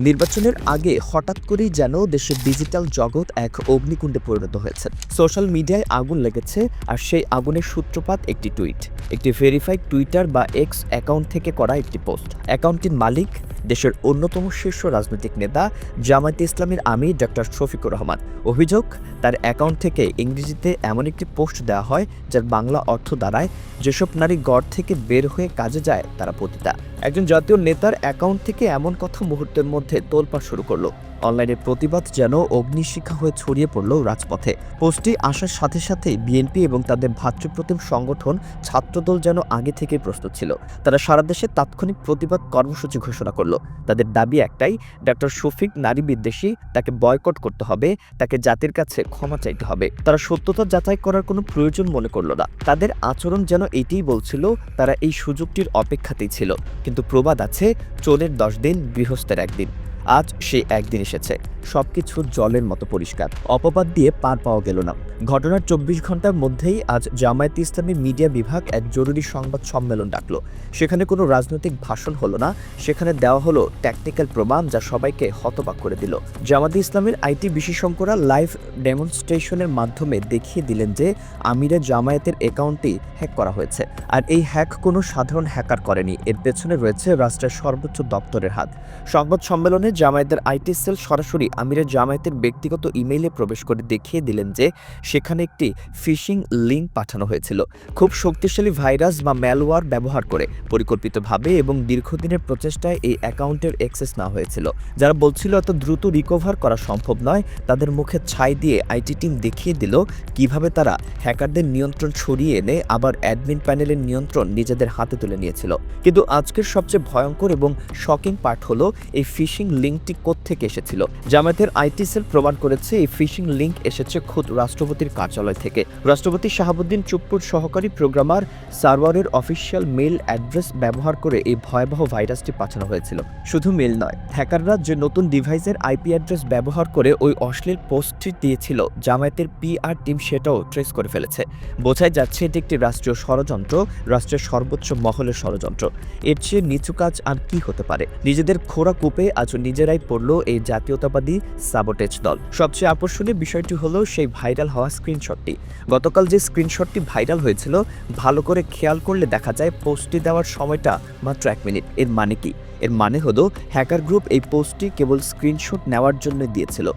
নির্বাচনের আগে হঠাৎ করেই যেন দেশের ডিজিটাল জগৎ এক অগ্নিকুণ্ডে পরিণত হয়েছে। সোশ্যাল মিডিয়ায় আগুন লেগেছে, আর সেই আগুনের সূত্রপাত একটি টুইট, একটি ভেরিফাইড টুইটার বা এক্স অ্যাকাউন্ট থেকে করা একটি পোস্ট। অ্যাকাউন্টটির মালিক দেশের অন্যতম শীর্ষ রাজনৈতিক নেতা জামায়াতে ইসলামীর আমির ডক্টর শফিকুর রহমান। অভিযোগ, তার অ্যাকাউন্ট থেকে ইংরেজিতে এমন একটি পোস্ট দেওয়া হয় যার বাংলা অর্থ দাঁড়ায়, যেসব নারী গড় থেকে বের হয়ে কাজে যায় তারা পতিতা। একজন জাতীয় নেতার অ্যাকাউন্ট থেকে এমন কথা মুহূর্তের মধ্যে তোলপাড় শুরু করলো। অনলাইনে প্রতিবাদ যেন অগ্নিশিখা হয়ে ছড়িয়ে পড়ল রাজপথে। পোস্টটি আসার সাথে সাথেই বিএনপি এবং তাদের ভ্রাতৃপ্রতিম সংগঠন ছাত্রদল যেন আগে থেকেই প্রস্তুত ছিল। তারা সারা দেশে তাৎক্ষণিক প্রতিবাদ কর্মসূচি ঘোষণা করলো। তাদের দাবি একটাই, ডক্টর শফিক নারী বিদ্বেষী, তাকে বয়কট করতে হবে, তাকে জাতির কাছে ক্ষমা চাইতে হবে। তারা সত্যতা যাচাই করার কোনো প্রয়োজন মনে করল না। তাদের আচরণ যেন এটিই বলছিল তারা এই সুযোগটির অপেক্ষাতেই ছিল। কিন্তু প্রবাদ আছে, চোরের 10 দিন, গৃহস্থের 1 দিন। আজ সেই একদিন এসেছে। সবকিছু জলের মতো পরিষ্কার, অপবাদ দিয়ে পার পাওয়া গেল না। ঘটনার 24 ঘন্টার মধ্যেই আজ জামায়াতে ইসলামী মিডিয়া বিভাগ এক জরুরি সংবাদ সম্মেলন ডাকলো। সেখানে কোনো রাজনৈতিক ভাষণ হলো না, সেখানে দেওয়া হলো টেকনিক্যাল প্রমাণ যা সবাইকে হতবাক করে দিল। জামায়াতে ইসলামের আইটি বিশেষজ্ঞরা লাইভ ডেমনস্ট্রেশনের মাধ্যমে দেখিয়ে দিলেন যে আমিরের জামায়াতের অ্যাকাউন্টটি হ্যাক করা হয়েছে। আর এই হ্যাক কোনো সাধারণ হ্যাকার করেনি, এর পেছনে রয়েছে রাষ্ট্রের সর্বোচ্চ দপ্তরের হাত। সংবাদ সম্মেলনে জামায়াতের আইটি সেল সরাসরি আমিরের জামায়াতের ব্যক্তিগত ইমেইলে প্রবেশ করে দেখিয়ে দিলেন যে সেখানে একটি ফিশিং লিঙ্ক পাঠানো হয়েছিল। খুব শক্তিশালী ভাইরাস বা ম্যালওয়্যার ব্যবহার করে পরিকল্পিতভাবে এবং দীর্ঘদিনের প্রচেষ্টায় এই অ্যাকাউন্টের অ্যাক্সেস নেওয়া হয়েছিল। যারা বলছিল এত দ্রুত রিকভার করা সম্ভব নয়, তাদের মুখে ছাই দিয়ে আইটি টিম দেখিয়ে দিল কিভাবে তারা হ্যাকারদের নিয়ন্ত্রণ সরিয়ে এনে আবার অ্যাডমিন প্যানেলের নিয়ন্ত্রণ নিজেদের হাতে তুলে নিয়েছিল। কিন্তু আজকের সবচেয়ে ভয়ঙ্কর এবং শকিং পার্ট হলো এই ফিশিং লিঙ্কটি কোত্থেকে এসেছিল। জামায়াতের আইটি সেল প্রমাণ করেছে এই ফিশিং লিঙ্ক এসেছে খোদ রাষ্ট্রপতির কার্যালয় থেকে। রাষ্ট্রপতি শাহাবুদ্দিন চুপ্পুর সহকারী প্রোগ্রামার সার্ভারের অফিসিয়াল মেইল অ্যাড্রেস ব্যবহার করে এই ভয়াবহ ভাইরাসটি পাঠানো হয়েছিল। শুধু মেইল নয়, হ্যাকাররা যে নতুন ডিভাইসের আইপি অ্যাড্রেস ব্যবহার করে ওই অশ্লীল পোস্টটি দিয়েছিল, জামায়াতের পিআর টিম সেটাও ট্রেস করে ফেলেছে। বোঝাই যাচ্ছে এটি একটি রাষ্ট্রীয় ষড়যন্ত্র, রাষ্ট্রের সর্বোচ্চ মহলের ষড়যন্ত্র। এর চেয়ে নিচু কাজ আর কি হতে পারে? নিজেদের খোঁড়া কূপে আজ নিজেরাই পড়ল এই জাতীয়তাবাদী সাবোটেজ দল। সবচেয়ে আকর্ষণীয় বিষয়টি হলো সেই ভাইরাল হওয়া স্ক্রিনশটটি। গতকাল যে স্ক্রিনশটটি ভাইরাল হয়েছিল, ভালো করে খেয়াল করলে দেখা যায় পোস্টটি দেওয়ার সময়টা মাত্র 1 মিনিট। এর মানে কি? এর মানে হলো হ্যাকার গ্রুপ এই পোস্টটি কেবল স্ক্রিনশট নেওয়ার জন্য দিয়েছিল।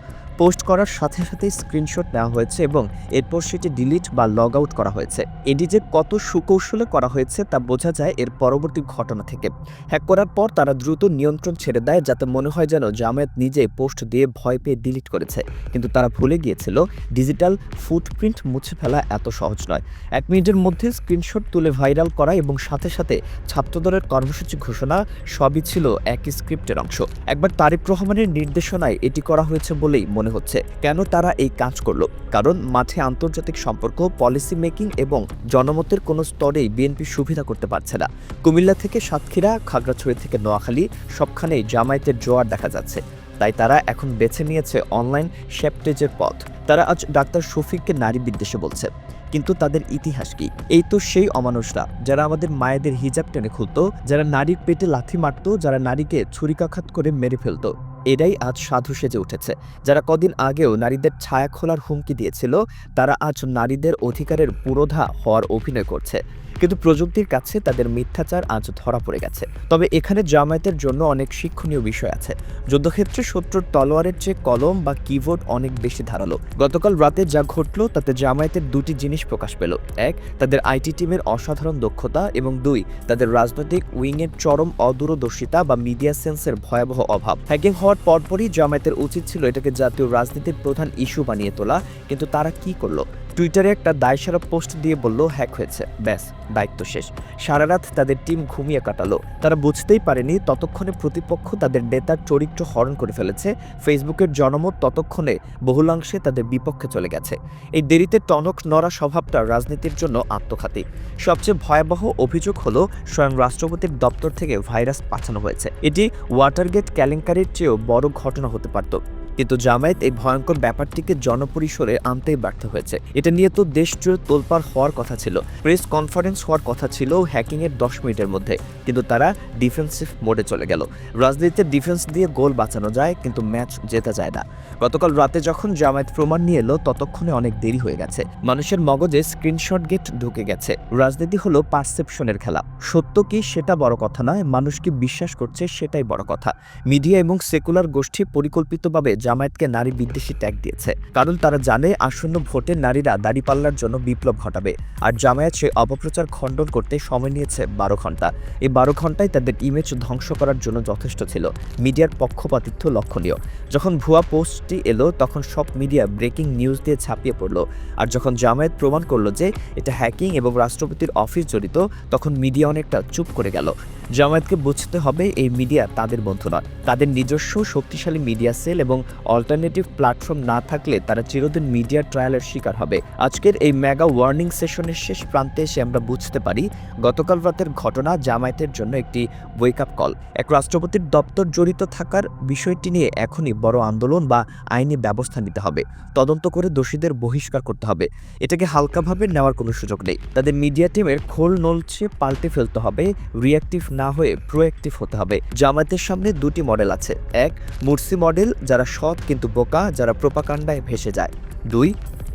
পোস্ট করার সাথে সাথেই স্ক্রিনশট নেওয়া হয়েছে এবং এরপর সেটি ডিলিট বা লগ আউট করা হয়েছে। এটি যে কত সুকৌশলে করা হয়েছে তা বোঝা যায় এর পরবর্তী ঘটনা থেকে। হ্যাক করার পর তারা দ্রুত নিয়ন্ত্রণ ছেড়ে দেয়, যাতে মনে হয় যেন জামায়াত নিজে পোস্ট দিয়ে ভয় পেয়ে ডিলিট করেছে। কিন্তু তারা ভুলে গিয়েছিল ডিজিটাল ফুটপ্রিন্ট মুছে ফেলা এত সহজ নয়। 1 মিনিটের মধ্যে স্ক্রিনশট তুলে ভাইরাল করা এবং সাথে সাথে ছাত্রদলের কর্মসূচি ঘোষণা সবই ছিল একই স্ক্রিপ্টের অংশ। একবার তারিক রহমানের নির্দেশনায় এটি করা হয়েছে বলেই মনে হচ্ছে। কেন তারা এই কাজ করলো? কারণ মাঠে আন্তর্জাতিক সম্পর্ক, পলিসি মেকিং এবং জনমতের কোনো স্তরেই বিএনপি সুবিধা করতে পারছে না। কুমিল্লা থেকে সাতক্ষীরা, খাগড়াছড়ি থেকে নোয়াখালী, সবখানেই জামায়াতের জোয়ার দেখা যাচ্ছে। তাই তারা এখন বেছে নিয়েছে অনলাইন শ্যাপটেজের পথ। তারা আজ ডাক্তার শফিককে নারী বিদ্বেষী বলছে, কিন্তু তাদের ইতিহাস কি? এই তো সেই অমানুষরা যারা আমাদের মায়েদের হিজাব টেনে খুলতো, যারা নারীর পেটে লাথি মারতো, যারা নারীকে ছুরিকাঘাত করে মেরে ফেলতো। এরাই আজ সাধু সেজে উঠেছে। যারা কদিন আগেও নারীদের ছায়া খোলার হুমকি দিয়েছিল, তারা আজ নারীদের অধিকারের পুরোধা হওয়ার অভিনয় করছে। কিন্তু প্রযুক্তির কাছে তাদের মিথ্যাচার আজ ধরা পড়ে গেছে। তবে এখানে জামায়াতের জন্য অনেক শিক্ষণীয় বিষয় আছে। যুদ্ধক্ষেত্রে শত্রুর তলোয়ারের চেয়ে কলম বা কিবোর্ড অনেক বেশি ধারালো। গতকাল রাতে যা ঘটল তাতে জামায়াতের 2টি জিনিস প্রকাশ পেল। 1, তাদের আইটি টিমের অসাধারণ দক্ষতা, এবং 2, তাদের রাজনৈতিক উইংয়ের চরম অদূরদর্শিতা বা মিডিয়া সেন্সের ভয়াবহ অভাব। হ্যাকিং হওয়ার পরপরই জামায়াতের উচিত ছিল এটাকে জাতীয় রাজনীতির প্রধান ইস্যু বানিয়ে তোলা, কিন্তু তারা কি করলো? টুইটারে একটা দায়সারা পোস্ট দিয়ে বলল হ্যাক হয়েছে, ব্যাস দায়িত্ব শেষ। সারা রাত তাদের টিম ঘুমিয়ে কাটালো। তারা বুঝতেই পারেনি ততক্ষণে প্রতিপক্ষ তাদের নেতার চরিত্র হরণ করে ফেলেছে। ফেসবুকের জনমত ততক্ষণে বহুলাংশে তাদের বিপক্ষে চলে গেছে। এই দেরিতে টনক নড়া স্বভাবটা রাজনীতির জন্য আত্মঘাতী। সবচেয়ে ভয়াবহ অভিযোগ হলো স্বয়ং রাষ্ট্রপতির দপ্তর থেকে ভাইরাস পাঠানো হয়েছে। এটি ওয়াটারগেট কেলেঙ্কারির চেয়েও বড় ঘটনা হতে পারত। কিন্তু জামায়াত এই ভয়ঙ্কর ব্যাপারটিকে জনপরিসরে আনতেই ব্যর্থ হয়েছে। এটা নিয়ে তো দেশ জুড়ে তোলপাড় হওয়ার কথা ছিল, প্রেস কনফারেন্স হওয়ার কথা ছিল হ্যাকিংয়ের 10 মিনিটের মধ্যে, কিন্তু তারা ডিফেন্সিভ মোডে চলে গেল। রাজনীতিতে ডিফেন্স দিয়ে গোল বাঁচানো যায়, কিন্তু ম্যাচ জেতা যায় না। গতকাল রাতে যখন জামায়াত প্রমাণ নিয়ে এলো ততক্ষণে অনেক দেরি হয়ে গেছে। মানুষের মগজে স্ক্রিনশট গেট ঢুকে গেছে। রাজনীতি হলো পারসেপশনের খেলা। সত্য কি সেটা বড় কথা নয়, মানুষ কি বিশ্বাস করছে সেটাই বড় কথা। মিডিয়া এবং সেকুলার গোষ্ঠী পরিকল্পিতভাবে জামায়াতকে নারী বিদ্বেষী ট্যাগ দিয়েছে, কারণ তারা জানে আসন্ন ভোটে নারীরা দাড়িপাল্লার জন্য বিপ্লব ঘটাবে। আর জামায়াত সেই অপপ্রচার খণ্ডন করতে সময় নিয়েছে 12 ঘন্টা। এই 12 ঘন্টায় তাদের ইমেজ ধ্বংস করার জন্য যথেষ্ট ছিল। মিডিয়ার পক্ষপাতিত্ব লক্ষণীয়। যখন ভুয়া পোস্টটি এলো তখন সব মিডিয়া ব্রেকিং নিউজ দিয়ে ছাপিয়ে পড়ল। আর যখন জামায়াত প্রমাণ করলো যে এটা হ্যাকিং এবং রাষ্ট্রপতির অফিস জড়িত, তখন মিডিয়া অনেকটা চুপ করে গেল। জামায়াতকে বুঝতে হবে এই মিডিয়া তাদের বন্ধু নয়। তাদের নিজস্ব শক্তিশালী মিডিয়া সেল এবং অল্টারনেটিভ প্ল্যাটফর্ম না থাকলে তারা চিরদিন মিডিয়া ট্রায়ালের শিকার হবে। আজকের এই মেগা ওয়ার্নিং সেশনের শেষ প্রান্তে এসে আমরা বুঝতে পারি গতকাল রাতের ঘটনা জামায়াতের জন্য একটি ওয়েক আপ কল। এক রাষ্ট্রপতির দপ্তর জড়িত থাকার বিষয়টি নিয়ে এখনই বড় আন্দোলন বা আইনি ব্যবস্থা নিতে হবে। তদন্ত করে দোষীদের বহিষ্কার করতে হবে। এটাকে হালকাভাবে নেওয়ার কোনো সুযোগ নেই। তাদের মিডিয়া টিমের খোল নলছে পাল্টে ফেলতে হবে, রিঅ্যাক্টিভ না হয়ে প্রোঅ্যাক্টিভ হতে হবে। জামায়াতের সামনে দুটি মডেল আছে। এক, মুরসি মডেল, যারা সৎ কিন্তু বোকা, যারা প্রোপাগান্ডায় ভেসে যায়। 2,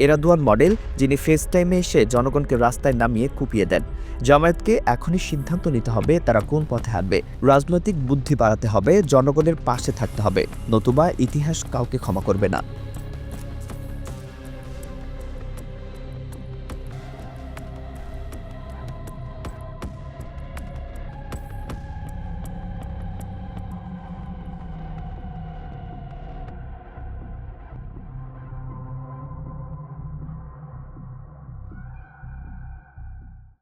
এরাদোয়ান মডেল, যিনি ফেস টাইমে এসে জনগণকে রাস্তায় নামিয়ে কুপিয়ে দেন। জামায়াতকে এখনই সিদ্ধান্ত নিতে হবে তারা কোন পথে হাঁটবে। রাজনৈতিক বুদ্ধি বাড়াতে হবে, জনগণের পাশে থাকতে হবে, নতুবা ইতিহাস কাউকে ক্ষমা করবে না।